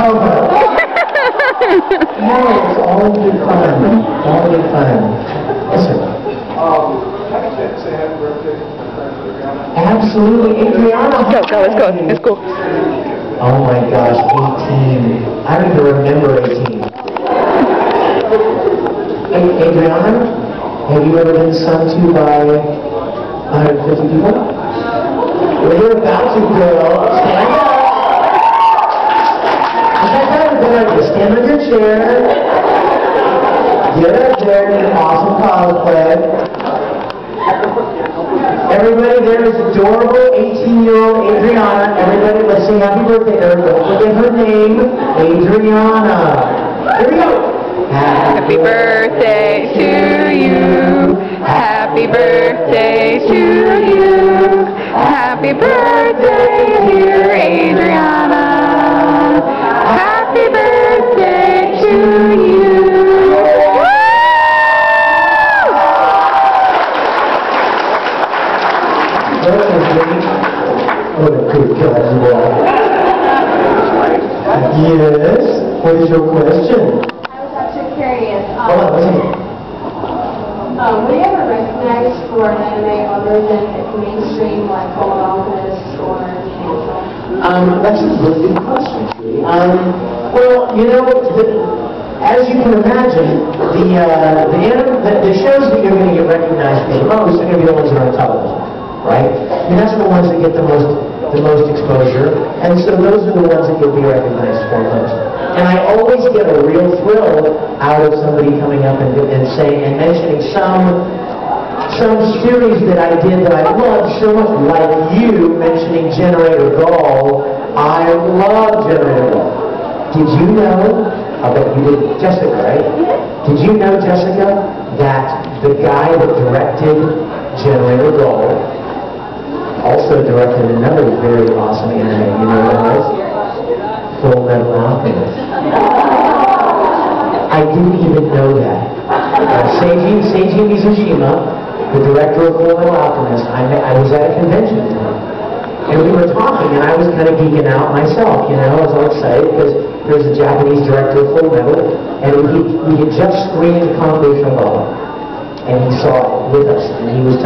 Oh, no, it's all good fun. All good fun. Yes, sir. Say happy birthday to my friend Adriana. Absolutely. Adriana. Let's go, let's go. Let's go. Oh my gosh, 18. I don't even remember 18. Hey, Adriana, have you ever been sung to by 150 people? Well, you're about to, girl. Stand up. Stand on your chair. Get up there in an awesome cosplay. Everybody there is adorable 18-year-old Adriana. Everybody, let's sing happy birthday to her. Don't forget her name, Adriana. Here we go. Happy birthday to you. Happy birthday to you. Happy birthday, dear Adriana. Happy birthday to you. What a good God you are. Yes? What is your question? I was actually curious. Hold on, listen. Were you ever recognized for an anime other than mainstream, like Full Alchemist or Angel? That's a really good question. Well, you know, as you can imagine, the shows that you're going to get recognized for the most are going to be the ones that are on television, right? I mean, that's the ones that get the most exposure, and so those are the ones that you'll be recognized for most. And I always get a real thrill out of somebody coming up and saying and mentioning some series that I did that I loved so much, like you mentioning Generator Gall. I love Generator Gall. Did you know? I bet you did, Jessica, right? Did you know, Jessica, that the guy that directed Generator Gall also directed another very awesome anime? You know what it was? Full Metal Alchemist. I didn't even know that. Seiji Mizushima, the director of Full Metal Alchemist, I was at a convention with him. And we were talking, and I was kind of geeking out myself, you know. I was all excited because there's a Japanese director of Full Metal, and he had just screened Conclusion Law, and he saw it with us, and he was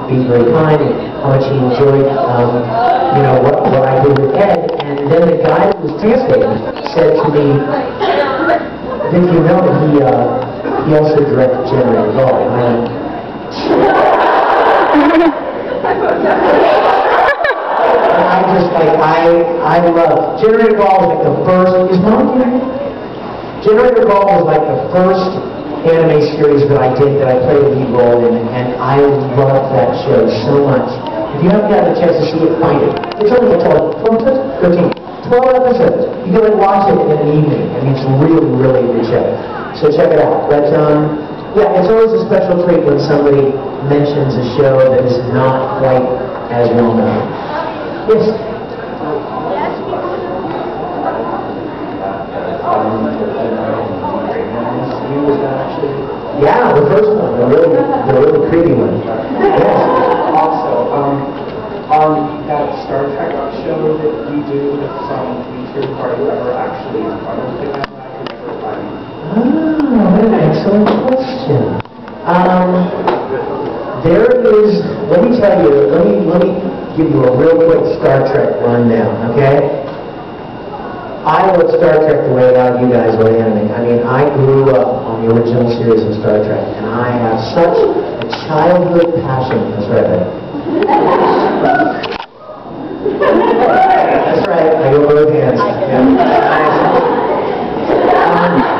being very kind, and how much he enjoyed, you know, what I did with Ed. And then the guy that was translating said to me, "Did you know that he also directed Generator Gall?" And I went, I just I love Generator Gall was like the first. Is Mom here? Generator Gall was like the first anime series that I did that I played a lead role in, and I loved that show so much. If you haven't had a chance to see it, find it. It's only 12 episodes. You can watch it in an evening. I mean, it's really, really good show. So check it out. But yeah, it's always a special treat when somebody mentions a show that is not quite as well known. Yes? Yeah, the first one, the really creepy one. Yes. Also, on that Star Trek show that you do with some featured part of ever actually part of the what an excellent question. There is, let me tell you, let me give you a real quick Star Trek rundown, okay? I love Star Trek the way a lot of you guys love anime. I mean, I grew up on the original series of Star Trek, and I have such a childhood passion. That's right, babe. That's right, I go both hands. Yeah.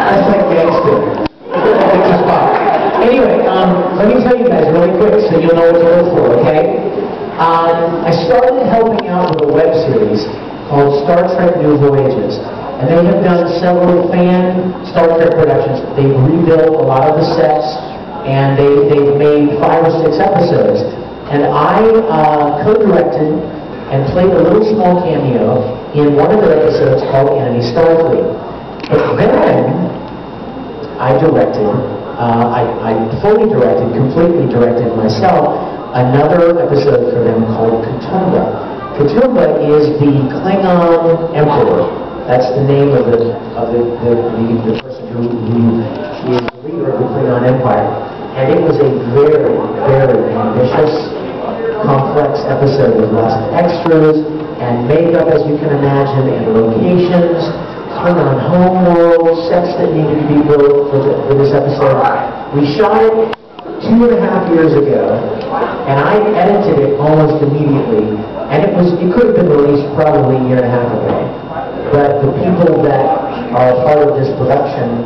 That's like gangster. Anyway, let me tell you guys really quick so you'll know what to look for, okay? I started helping out with a web series called Star Trek New Voyages. And they have done several fan Star Trek productions. They've rebuilt a lot of the sets, and they've made 5 or 6 episodes. And I co-directed and played a little small cameo in one of their episodes called Enemy Starfleet. But then I directed, I fully directed, completely directed myself, another episode for them called Katumba. Katumba is the Klingon emperor, That's the name of the person who is the leader of the Klingon Empire. And it was a very, very ambitious, complex episode with lots of extras and makeup, as you can imagine, and locations, Klingon homeworld, sets that needed to be built for this episode. We shot it 2.5 years ago, and I edited it almost immediately, and it could have been released probably a year and a half ago. But the people that are a part of this production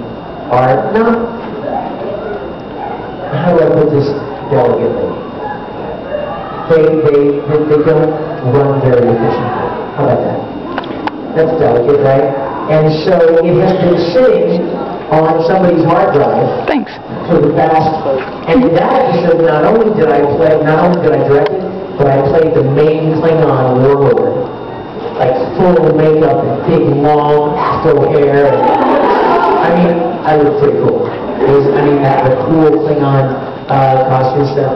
are not, how do I put this delicately? They don't run very efficiently. How about that? That's delicate, right? And so it has been sitting on somebody's hard drive. Thanks. For the past, and in that episode, not only did I direct it, but I played the main Klingon warlord, like full makeup and big long afro hair. I mean, I looked pretty cool. It was, I mean, that the cool Klingon costume stuff.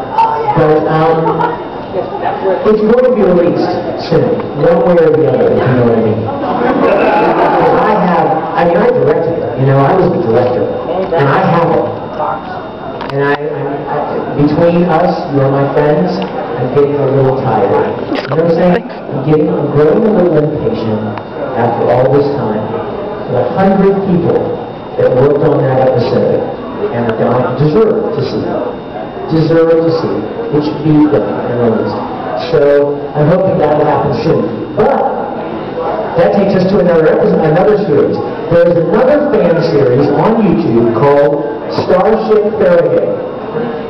But it's going to be released soon, one way or the other, if you know what I mean. I directed it. You know, I was the director, and I have it. And between us, you are my friends, I'm getting a little tired. You know what I'm saying? I'm growing a little impatient after all this time. The 100 people that worked on that episode and are dying deserve to see it. Deserve to see it. It should be done and released. So I'm hoping that will happen soon. But that takes us to another series. There's another fan series on YouTube called Starship Farragut.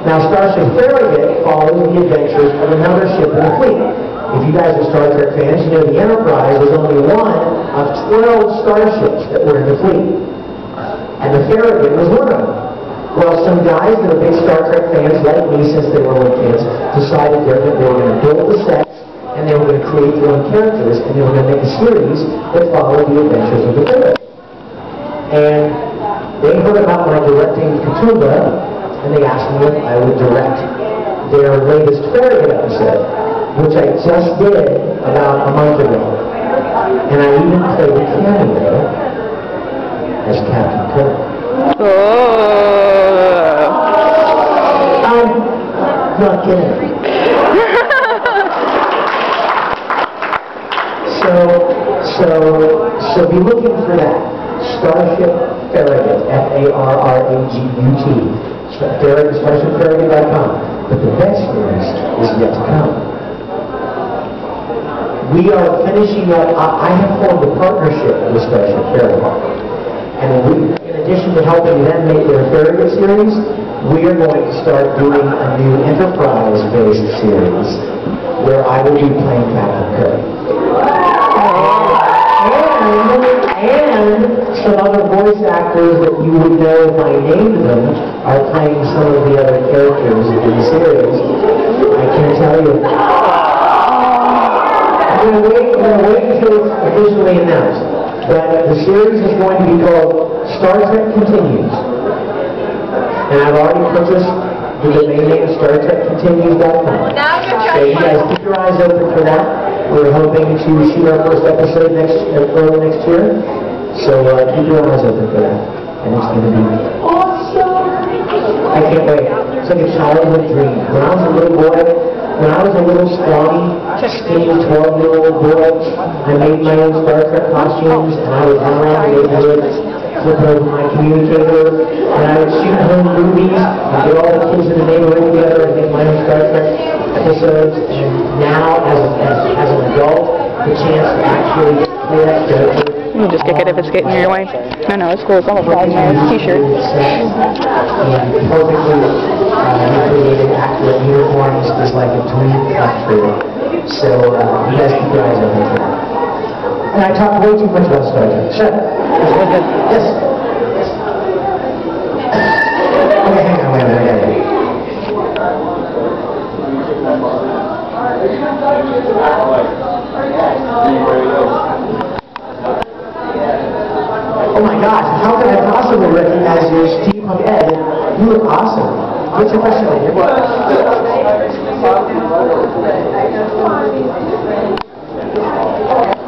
Now, Starship Farragut follows the adventures of another ship in the fleet. If you guys are Star Trek fans, you know the Enterprise was only one of 12 starships that were in the fleet. And the Farragut was one of them. Well, some guys that are big Star Trek fans, like me since they were little kids, decided that they were going to build the sets, and they were going to create their own characters, and they were going to make a series that followed the adventures of the Farragut. And they heard about my directing Katoomba, and they asked me if I would direct their latest Farragut episode, which I just did about a month ago. And I even played a cameo as Captain Kirk. Oh. I'm not kidding. So be looking for that. Starship Farragut, F-A-R-R-A-G-U-T. StarshipFarragut.com. But the best news is yet to come. We are finishing up, I have formed a partnership with Starship Farragut. And in addition to helping them make their Farragut series, we are going to start doing a new Enterprise-based series where I will be playing Captain Kirk. And some other voice actors that you would know if I named them are playing some of the other characters in the series. I can't tell you. I'm going to wait until it's officially announced. But the series is going to be called Star Trek Continues. And I've already purchased the domain name StarTrekContinues.com. So you guys keep your eyes open for that. We're hoping to shoot our first episode early next year. So keep your eyes open for that. And it's going to be awesome. I can't wait. It's like a childhood dream. When I was a little boy, when I was a little scrawny, skinny 12-year-old boy, I made my own Star Trek costumes, and I would run around the neighborhood, flip over my communicator, and I would shoot home movies, and get all the kids in the neighborhood together and make my own Star Trek episodes. And now, as an adult, the chance to actually play that character. You can just kick it if it's getting in your way. No, it's cool. It's almost like my t-shirt. And perfectly created, accurate uniforms is like a dream come true. So you guys keep your eyes open for that. And I talk way too much about Star Trek. Sure. Yes. Okay, hang on, wait a minute. Oh my gosh, how can I possibly recognize your steampunk Ed? You look awesome. What's your question?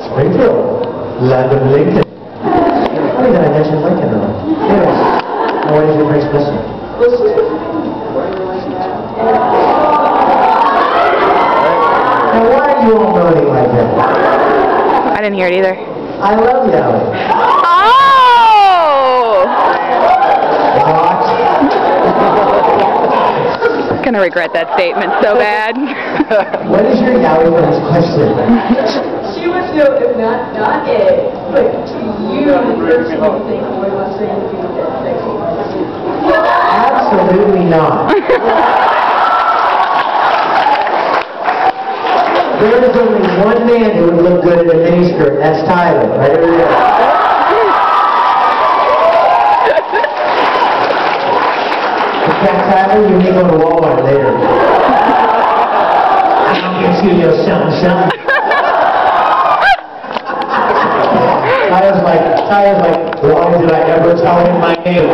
Springfield, London, Lincoln. funny that I mentioned Lincoln earlier. Anyways, what is your next question? Now, why are you all moaning like that? I didn't hear it either. I love yelling. Oh! What? I'm gonna regret that statement so bad. What is your Yowie friend's question? She wants to know if not it, but to you personally think Boy Western would be the sexy. Absolutely not. There is only one man who would look good in a miniskirt, and that's Tyler, right over there. In fact, Tyler, you may go to Walmart later. I'll get you your something. Tyler's like, why did I ever tell him my name?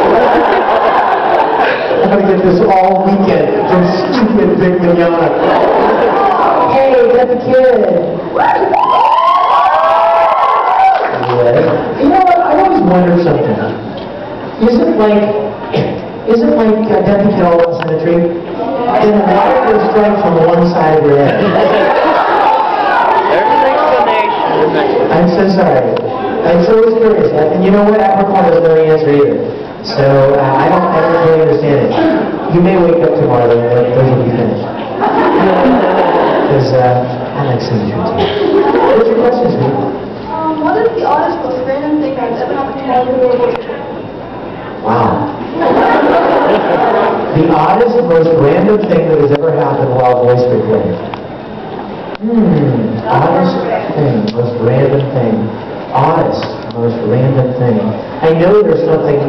I'm gonna get this all weekend from stupid Big Mignogna. Hey, that's a kid. Yeah. You know what? I always wondered something. Isn't like Death and All Symmetry? Then why would it strike from one side of your head? There's an explanation. I'm so sorry. I'm so always curious. And you know what? Capricorn doesn't know the answer either. So I don't really understand it. You may wake up tomorrow and those will be finished. Because I like symmetry too. What's your question, Steve? What is the oddest, most random thing that's ever happened to you? Wow. The oddest, most random thing that has ever happened while voice recording. Oddest thing, most random thing. Oddest, most random thing. I know there's something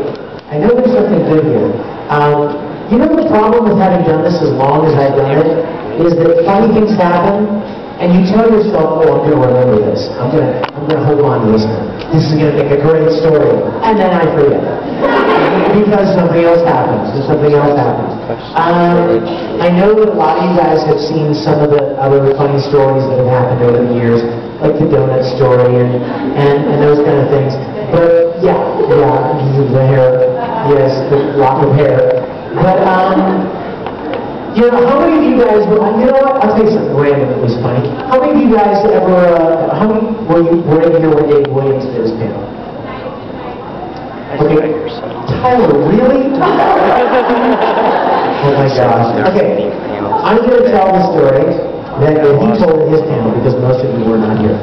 good here. You know the problem with having done this as long as I've done it is that funny things happen, and you tell yourself, oh, I'm going to remember this. I'm going to hold on to this one. This is going to make a great story. And then I forget. Because something else happens. I know that a lot of you guys have seen some of the other funny stories that have happened over the years, like the donut story and those kind of things. But yeah, the hair, yes, the lock of hair. But you know, how many of you guys, you know what, I'll tell you something random that was funny. How many of you guys ever, how many were in here when Dave Williams did his panel? Okay, Tyler, really? Oh my gosh. Okay, I'm going to tell the story that he told at his panel because most of you were not here.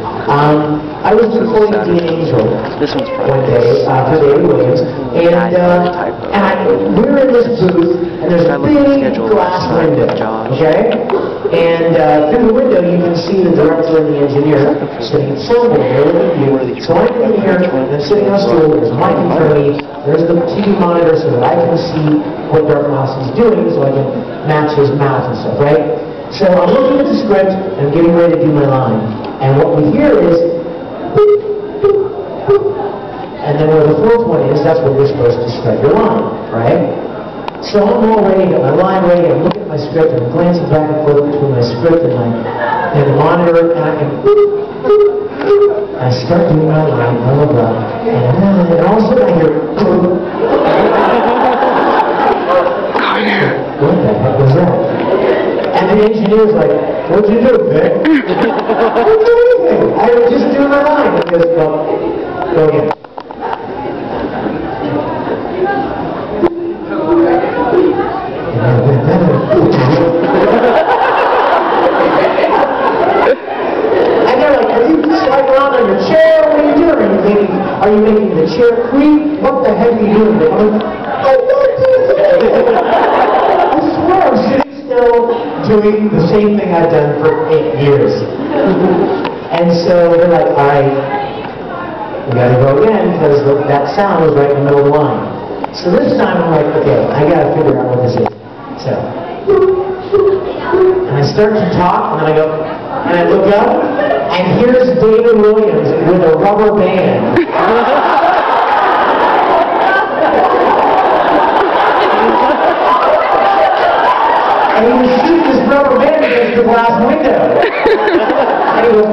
I was performing the Angel one day for David Williams, and we're in this booth, and there's a big glass window, okay? And through the window, you can see the director and the engineer sitting at sound board. They're looking at you. So I'm in here, and I'm sitting on a stool, there's a mic in front of me, there's the TV monitor so that I can see what Dark Mouse is doing, so I can match his mouth and stuff, right? So I'm looking at the script, and I'm getting ready to do my line. And what we hear is, boop, boop, boop. And then where the fourth one is, that's where you're supposed to start your line, right? So I'm all ready, got my line ready, I'm looking at my script, and I'm glancing back and forth between my script and the monitor, and I can boop, boop, boop. I start doing my line, blah, blah, blah. And all of a sudden I hear, boop. What the heck was that? And the engineer's like, what'd you do, Vic? I didn't do anything. I was just doing my line. He goes, well, go again. And they're like, are you sliding around on your chair? What are you doing? Are you making the chair creak? What the heck are you doing, Vic? I'm like, I'm not doing anything. I swear I'm sitting still doing the same thing I've done for 8 years. And so they're like, all right, we gotta go again because that sound was right in the middle of the line. So this time I'm like, okay, I gotta figure out what this is. So, and I start to talk, and then I go, and I look up, and here's David Williams with a rubber band. And he was shooting this rubber band against the glass window. And he goes,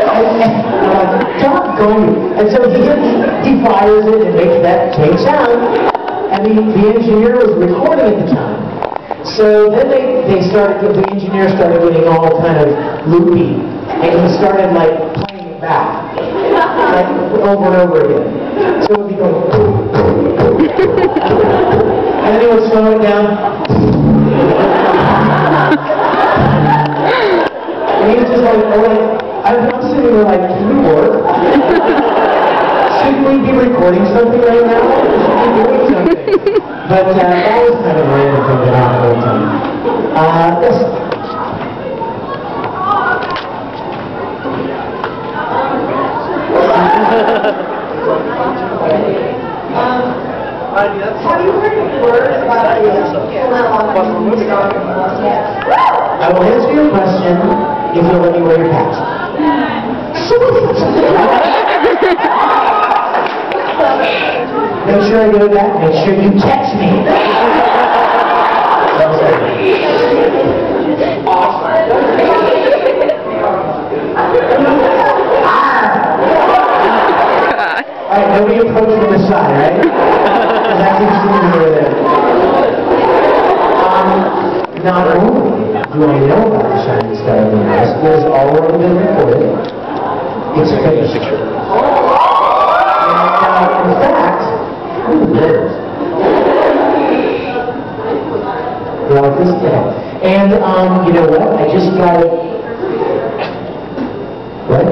and I'm like, stop going. And so he fires it and makes that same sound. And the engineer was recording at the time. So then the engineer started getting all kind of loopy. And he started like playing it back. Like over and over again. So it would be going and then he would slow it down. And he was just like, I'm sitting there like, can you work? Shouldn't we be recording something right now? Should we be doing something? But that was kind of a random thing that happened all the time. Yes? Have you heard of word about the I will answer your question if you'll let me wear your patch. Make sure I go back. Make sure you catch me. Alright, nobody approach from the side, right? Because that's interesting over there. Not only do I know about the shining star of the universe, it has already been recorded. It's finished. And in fact, like this day. And you know what? I just got it. What?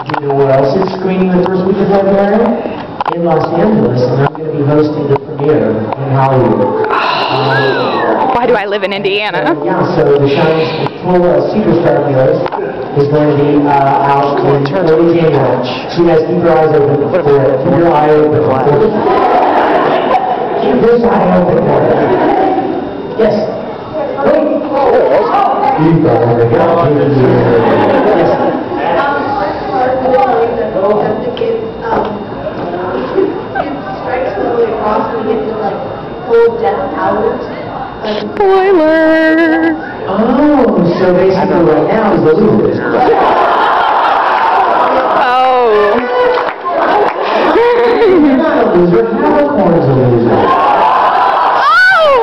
You know where else is screening the first week of February? In Los Angeles, and I'm going to be hosting the premiere in Hollywood. Why do I live in Indiana? Yeah, so the Shining full Secret Star Healers is going to be out in early January. So you guys keep your eyes open for it. Keep your eye open for it. Keep this eye open for it. Yes? Wait! You got it. Yes? Spoiler! Oh, so basically right now is the losers. Oh. You're not a loser. Capricorn is a loser. Oh!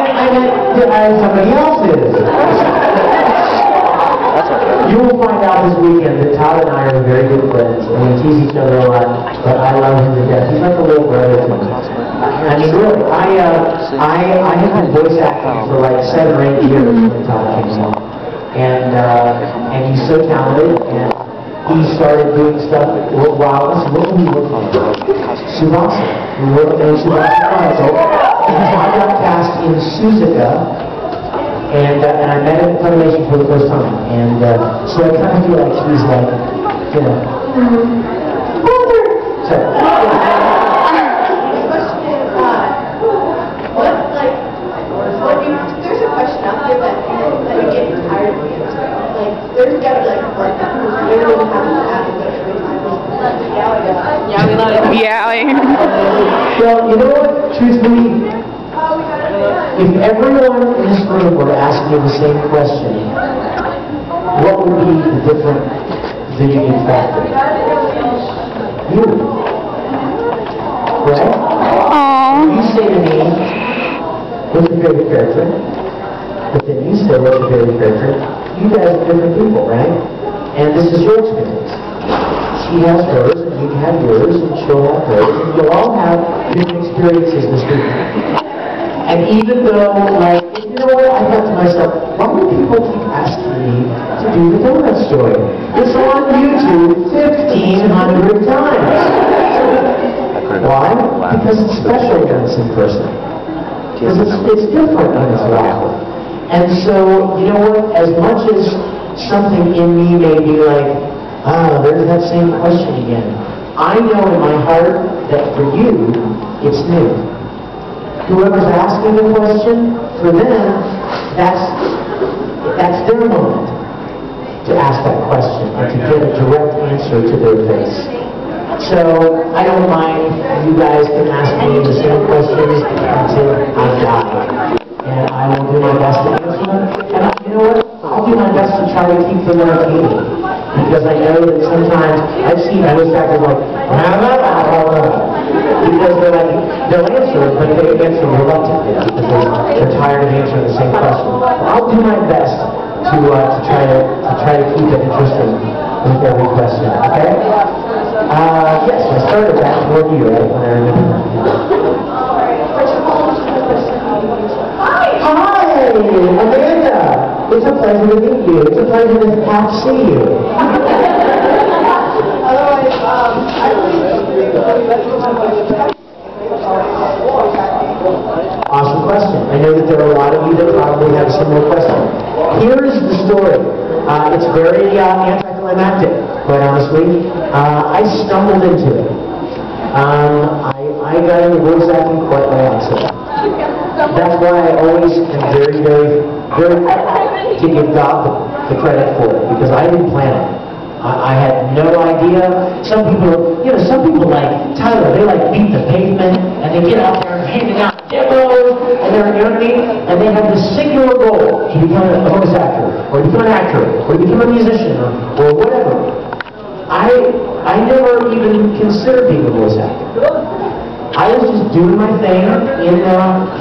I meant somebody else is. You will find out this weekend that Todd and I are very good friends, and we tease each other a lot, but I love him to death. He's like a little brother to me. I mean, really, I have been voice acting for like 7 or 8 years when Todd came along. And he's so talented, and he started doing stuff while what was he working on? Subasa. We worked on Subasa Chronicle, and I got cast in Suzuka. And I met him at Funimation for the first time. And so I kind of feel like he's like, you know, brother! So, The question is, there's a question out there that you get tired of the answer. Like, there's got to be like a part that you really have to ask every time. Yeah. well, you know what? Truthfully, if everyone in this room were to ask me the same question, what would be the different video factor? You. Right? Aww. You say to me, what's your favorite character? But then you say, what's your favorite character? You guys are different people, right? And this is your experience. She has hers, and you have yours, and she'll have hers, and you'll all have different experiences this weekend. And even though, like, you know what, I thought to myself, why do people keep asking me to do the donut story? It's on YouTube 1,500 times. Why? Because it's special when it's in person. Because it's different when it's live. And so, you know what, as much as something in me may be like, there's that same question again, I know in my heart that for you, it's new. Whoever's asking the question, for them, that's their moment to ask that question and to get a direct answer to their face. So I don't mind you guys can ask me the same questions until I die. And I will do my best to answer them. And you know what? I'll do my best to try to keep them entertaining. Because I know that sometimes I've seen voice actors like, blah, blah, blah, blah, blah, because they're like, they'll answer it, but they answer reluctantly because they're tired of answering the same question. I'll do my best to try to keep it interesting with every question. Okay? Yes, I started back toward you, right? When I remember. Hi, Amanda. It's a pleasure to meet you. It's a pleasure to half see you. Otherwise, I Awesome question. I know that there are a lot of you that probably have a similar question. Here is the story. It's very anticlimactic, quite honestly. I stumbled into it. I got into voice acting quite by accident. That's why I always am very, very, very to give God the credit for it, because I didn't plan it. I had no idea. Some people like Tyler, they like beat the pavement, and they get out there handing out demos, and they're, you know what I mean? And they have this singular goal to become a voice actor, or to become an actor, or to become a musician, or whatever. I never even considered being a voice actor. I was just doing my thing in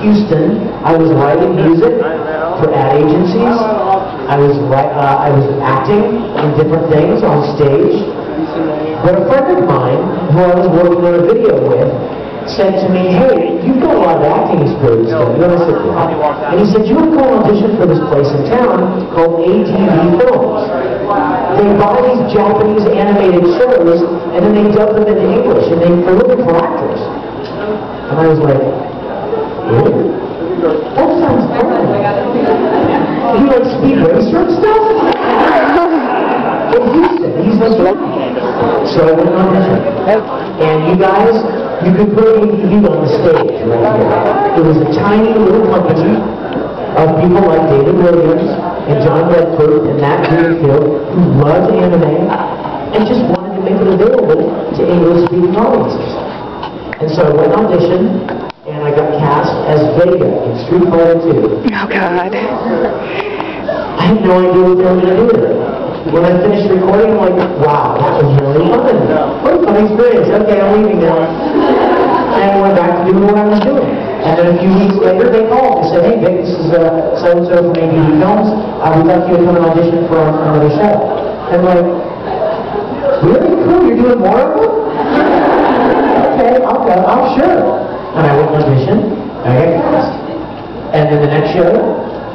Houston. I was writing music for ad agencies. I was acting in different things on stage. But a friend of mine, who I was working on a video with, said to me, "Hey, you've got a lot of acting experience, don't you?" And I said, "Yeah." And he said, "You want to go audition for this place in town called ATV Films. They buy these Japanese animated shows, and then they dub them into English, and they're looking for actors." And I was like, "Really? That sounds fun. You like speed racer and stuff?" In Houston. He's like, so I went on audition. And you guys, you could put ATV on the stage right here. It was a tiny little company of people like David Williams and John Redford and Matt Greenfield who loved anime and just wanted to make it available to English-speaking audiences. And so I went on audition, and I got cast as Vega in Street Fighter 2. Oh, God. I had no idea what they were going to do with it. When I finished recording, I'm like, wow, that was really fun. What a fun experience. Okay, I'm leaving now. And I went back to doing what I was doing. And then a few weeks later, they called and said, "Hey, Vic, this is so-and-so from ATV Films. We'd like you to come and audition for another show." And I'm like, really? Cool, you're doing more of them? Okay, I'll go. I'm sure. And I went and auditioned, and I got cast. And then the next show,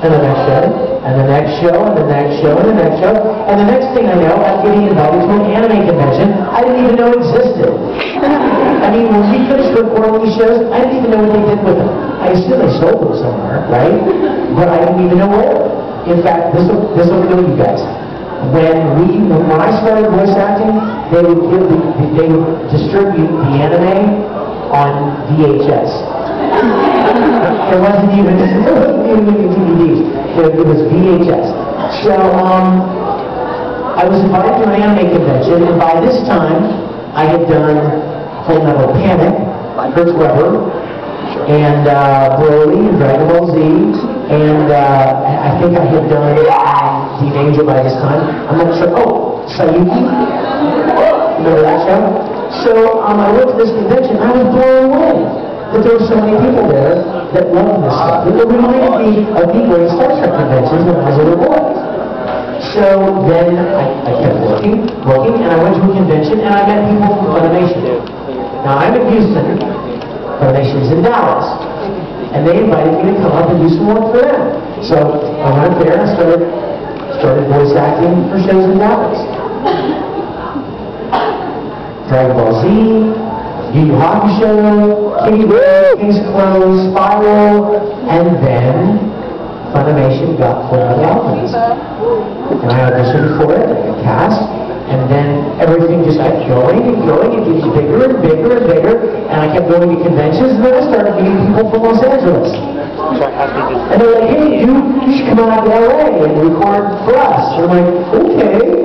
and the next show, and the next show, and the next show, and the next show. And the next thing I know, I'm getting invited to an anime convention I didn't even know existed. I mean, when we finished recording these shows, I didn't even know what they did with them. I assume they sold them somewhere, right? But I didn't even know where. In fact, this will kill you guys. When I started voice acting, they would distribute the anime on VHS. It wasn't even DVDs. It was VHS. So I was invited to an anime convention, and by this time I had done Full Metal Panic, Kurt Weber, and Broly, Dragon Ball Z, and I think I had done Dean Angel by this time. I'm not sure. Oh, Sayuki. Remember that show? So I went to this convention, and I was blown away that there were so many people there that loved this stuff. It reminded me of me going to Star Trek conventions when I was a little boy. So then I kept working, and I went to a convention, and I met people from Funimation. Now I'm in Houston, Funimation's in Dallas, and they invited me to come up and do some work for them. So I went up there and started voice acting for shows in Dallas. Dragon Ball Z, Yu Yu Hakusho, Kitty Bear, King's Clothes, Spiral, and then Funimation got Full Metal Alchemist. And I auditioned for it, I got cast, and then everything just kept going and going, it gets bigger and bigger and bigger, and I kept going to conventions, and then I started meeting people from Los Angeles. And they're like, "Hey, you should come out to LA and record for us." And I'm like, "Okay."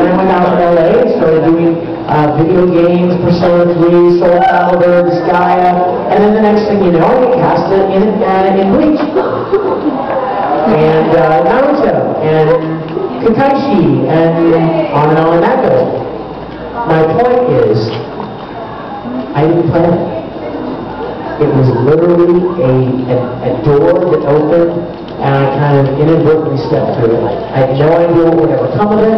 And I went out to LA and started doing video games, Persona 3, Soul Calibur, Disgaea, and then the next thing you know, I get cast in Bleach. And Naruto, and Kakaishi, and on that goes. My point is, I didn't plan it. It was literally a door that opened, and I kind of inadvertently stepped through it. I had no idea what would ever come of it.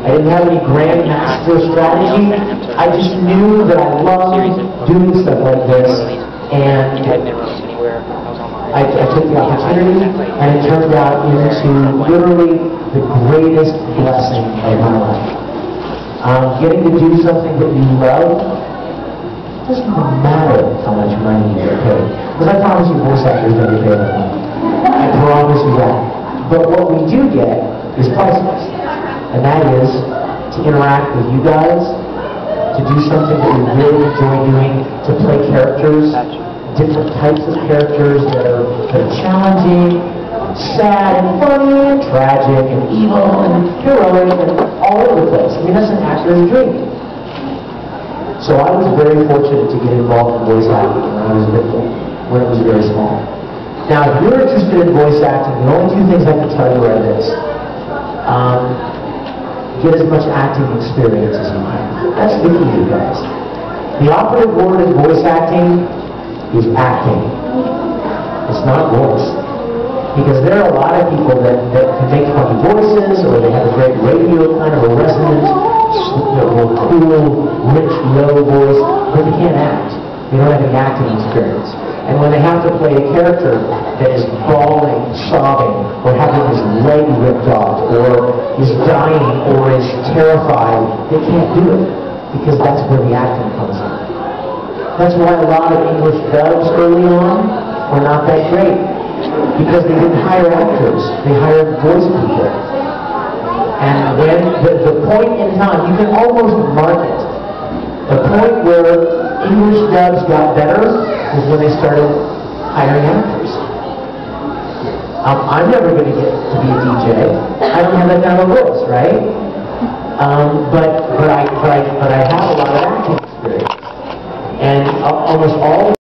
I didn't have any grand master strategy. I just knew that I loved doing stuff like this, and I took the opportunity, and it turned out into literally the greatest blessing of my life. Getting to do something that you love doesn't matter how much money you get paid. Because I promise you, voice actors don't get paid enough money. I promise you that. But what we do get is priceless. And that is to interact with you guys, to do something that we really enjoy doing, to play characters, different types of characters that are challenging, sad and funny and tragic and evil and heroic and all over the place. I mean, that's an actor's dream. So I was very fortunate to get involved in voice acting when it was very small. Now, if you're interested in voice acting, the only two things I can tell you are this. Get as much acting experience as you can. That's the key, you guys. The operative word in voice acting is acting. It's not voice. Because there are a lot of people that can make funny voices, or they have a great radio kind of a resonant, cool, rich, low voice, but they can't act. They don't have any acting experience. And when they have to play a character that is bawling, sobbing, or having his leg ripped off, or is dying, or is terrified, they can't do it, because that's where the acting comes in. That's why a lot of English dubs early on were not that great, because they didn't hire actors, they hired voice people. And when the point in time, you can almost mark it. The point where English dubs got better was when they started hiring actors. I'm never going to get to be a DJ. I don't have that kind of a voice, right? But I have a lot of acting experience. And almost all